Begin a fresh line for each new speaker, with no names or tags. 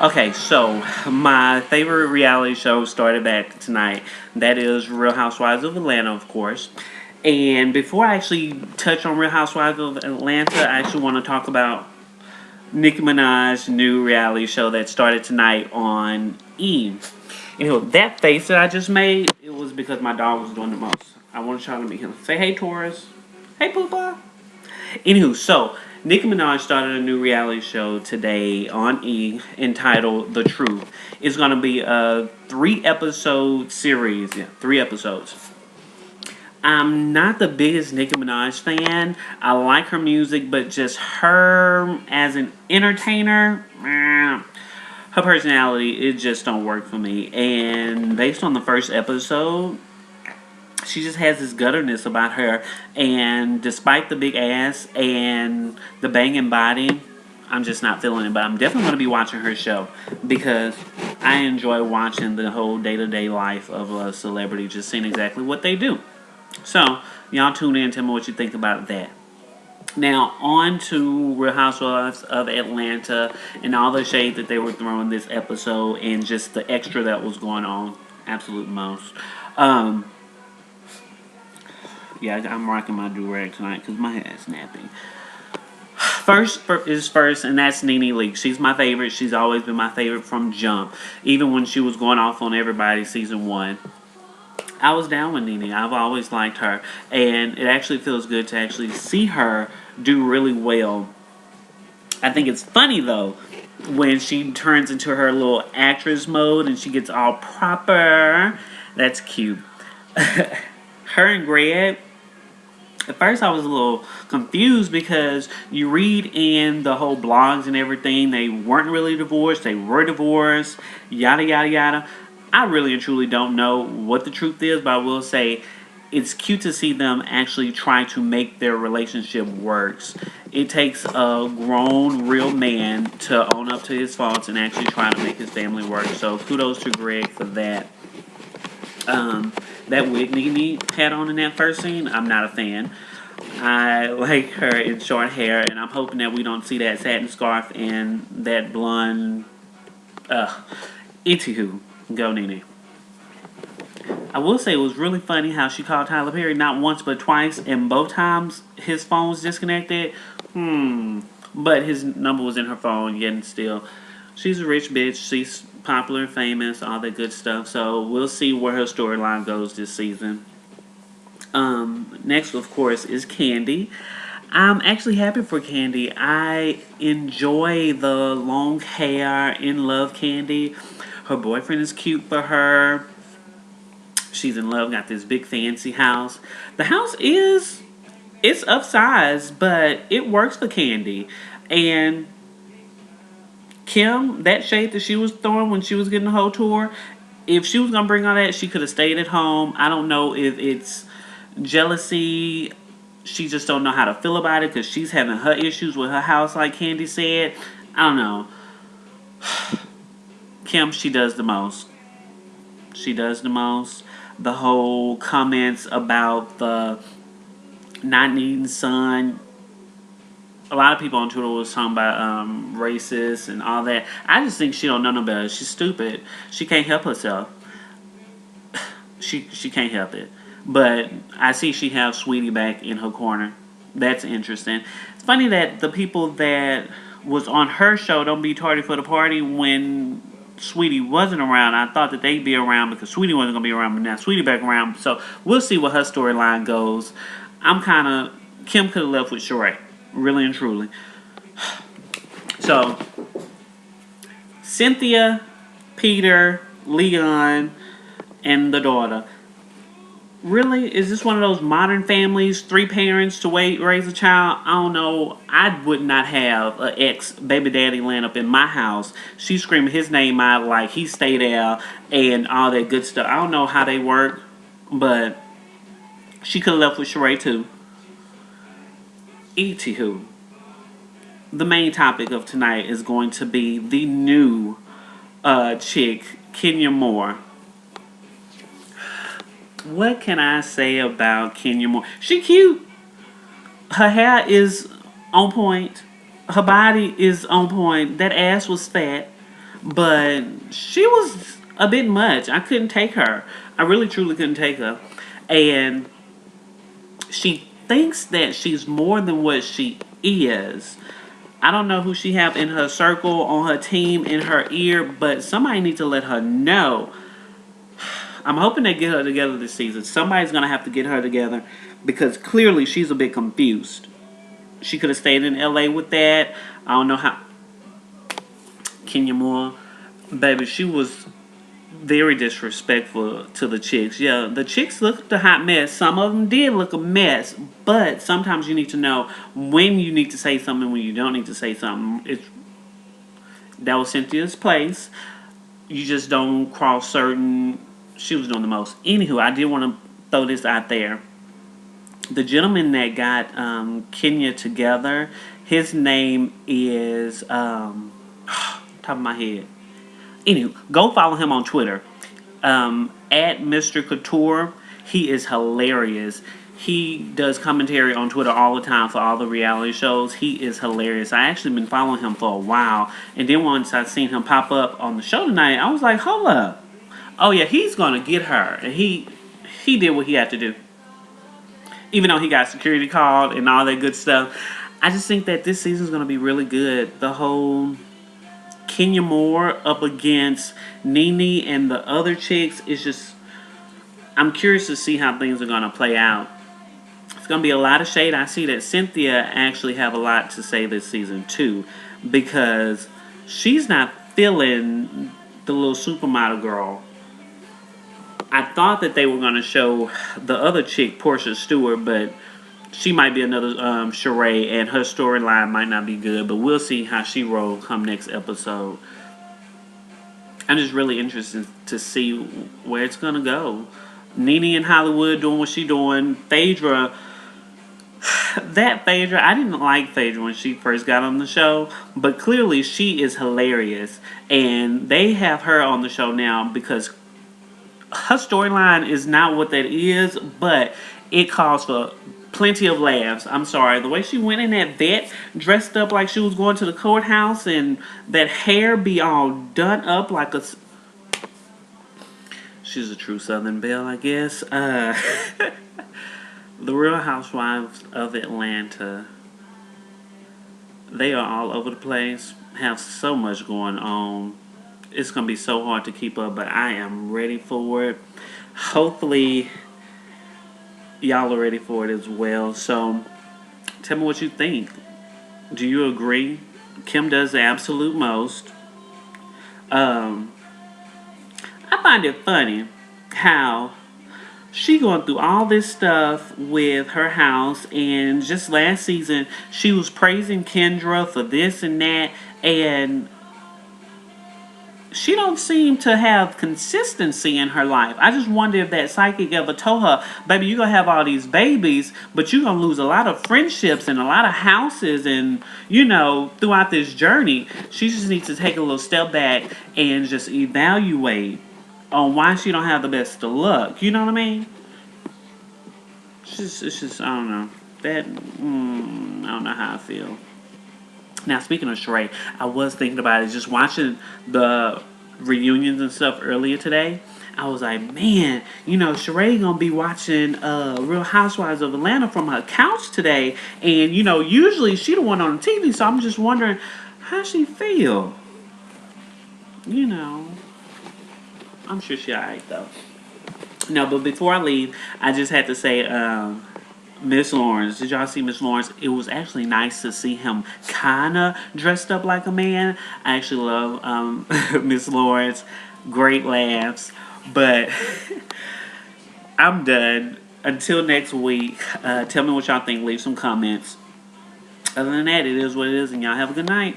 Okay, so my favorite reality show started back tonight. That is Real Housewives of Atlanta, of course. And before I actually touch on Real Housewives of Atlanta, I actually want to talk about Nicki Minaj's new reality show that started tonight on E. That face that I just made, it was because my dog was doing the most. I want to try to meet him. Say hey, Taurus. Hey, Poopa. So Nicki Minaj started a new reality show today on E entitled The Truth. It's going to be a 3 episode series. Yeah, 3 episodes. I'm not the biggest Nicki Minaj fan. I like her music, but just her as an entertainer, her personality, it just don't work for me. And based on the first episode, she just has this gutterness about her, and despite the big ass and the banging body, I'm just not feeling it. But I'm definitely going to be watching her show because I enjoy watching the whole day-to-day life of a celebrity, just seeing exactly what they do. So y'all tune in and tell me what you think about that. Now, on to Real Housewives of Atlanta and all the shade that they were throwing this episode and just the extra that was going on. Absolute most. Yeah, I'm rocking my do-rag tonight because my hair is napping. First, and that's Nene Leakes. She's my favorite. She's always been my favorite from jump. Even when she was going off on everybody season 1. I was down with Nene. I've always liked her. And it actually feels good to actually see her do really well. I think it's funny, though, when she turns into her little actress mode and she gets all proper. That's cute. Her and Greg, at first I was a little confused because you read in the whole blogs and everything, they weren't really divorced, they were divorced, yada yada yada. I really and truly don't know what the truth is, but I will say it's cute to see them actually try to make their relationship works. It takes a grown, real man to own up to his faults and actually try to make his family work. So kudos to Greg for that. That wig Nene had on in that first scene, I'm not a fan. I like her in short hair, and I'm hoping that we don't see that satin scarf and that blonde. Anywho, go Nene. I will say it was really funny how she called Tyler Perry not once but twice, and both times his phone was disconnected. But his number was in her phone, yet and still. She's a rich bitch. She's popular, famous, all that good stuff. So we'll see where her storyline goes this season. Next, of course, is Candy. I'm actually happy for Candy. I enjoy the long hair, in love Candy. Her boyfriend is cute for her. She's in love, got this big fancy house. The house it's upsized, but it works for Candy. And Kim, that shade that she was throwing when she was getting the whole tour, if she was going to bring all that, she could have stayed at home. I don't know if it's jealousy. She just don't know how to feel about it because she's having her issues with her house, like Candy said. I don't know. Kim, she does the most. She does the most. The whole comments about the not needing son. A lot of people on Twitter was talking about racist and all that. I just think she don't know no better. She's stupid. She can't help herself. She can't help it. But I see she has Sweetie back in her corner. That's interesting. It's funny that the people that was on her show don't be tardy for the party when Sweetie wasn't around. I thought that they'd be around because Sweetie wasn't going to be around, but now Sweetie back around. So we'll see what her storyline goes. Kim could have left with Sheree. Really and truly. So, Cynthia, Peter, Leon, and the daughter. Really? Is this one of those modern families, 3 parents to raise a child? I don't know. I would not have an ex-baby daddy laying up in my house. She's screaming his name out like he stayed there and all that good stuff. I don't know how they work, but she could have left with Sheree too. Anywho, the main topic of tonight is going to be the new chick, Kenya Moore. What can I say about Kenya Moore? She cute. Her hair is on point. Her body is on point. That ass was fat. but she was a bit much. I couldn't take her. I really truly couldn't take her. And she thinks that she's more than what she is. I don't know who she have in her circle, on her team, in her ear, but somebody needs to let her know. I'm hoping they get her together this season. Somebody's going to have to get her together because clearly she's a bit confused. She could have stayed in LA with that. I don't know how. Kenya Moore, baby, she was very disrespectful to the chicks. Yeah, the chicks looked a hot mess. Some of them did look a mess, but sometimes you need to know when you need to say something, when you don't need to say something. That was Cynthia's place. You just don't cross certain. She was doing the most. Anywho, I did want to throw this out there. The gentleman that got Kenya together, his name is top of my head. Anywho, go follow him on Twitter. At Mr. Couture. He is hilarious. He does commentary on Twitter all the time for all the reality shows. He is hilarious. I actually been following him for a while. And then once I seen him pop up on the show tonight, I was like, hold up. Oh yeah, he's gonna get her. And he did what he had to do. Even though he got security called and all that good stuff. I just think that this season's gonna be really good. The whole Kenya Moore up against Nene and the other chicks is just, I'm curious to see how things are going to play out. It's going to be a lot of shade. I see that Cynthia actually have a lot to say this season too, because she's not feeling the little supermodel girl. I thought that they were going to show the other chick, Portia Stewart, but she might be another Sheree, and her storyline might not be good, but we'll see how she rolls come next episode. I'm just really interested to see where it's going to go. Nene in Hollywood doing what she doing. Phaedra, I didn't like Phaedra when she first got on the show, but clearly she is hilarious. And they have her on the show now because her storyline is not what that is, but it calls for plenty of laughs. I'm sorry. The way she went in that vet, dressed up like she was going to the courthouse, and that hair be all done up like a... She's a true Southern belle, I guess. The Real Housewives of Atlanta. They are all over the place. Have so much going on. It's going to be so hard to keep up, but I am ready for it. Hopefully y'all are ready for it as well. So, tell me what you think. Do you agree? Kim does the absolute most. I find it funny how she going through all this stuff with her house, and just last season she was praising Kendra for this and that, and she don't seem to have consistency in her life. I just wonder if that psychic ever told her, baby, you're going to have all these babies, but you're going to lose a lot of friendships and a lot of houses and, throughout this journey. She just needs to take a little step back and just evaluate on why she don't have the best of luck. You know what I mean? It's just I don't know. I don't know how I feel. Now, speaking of Sheree, I was thinking about it, just watching the reunions and stuff earlier today. I was like, man, Sheree gonna be watching Real Housewives of Atlanta from her couch today. And, usually she the one on the TV, so I'm just wondering how she feel. I'm sure she alright, though. No, but before I leave, I just had to say, Miss Lawrence. Did y'all see Miss Lawrence? It was actually nice to see him kinda dressed up like a man. I actually love Miss Lawrence. Great laughs. But I'm done. Until next week. Tell me what y'all think. Leave some comments. Other than that, it is what it is, and y'all have a good night.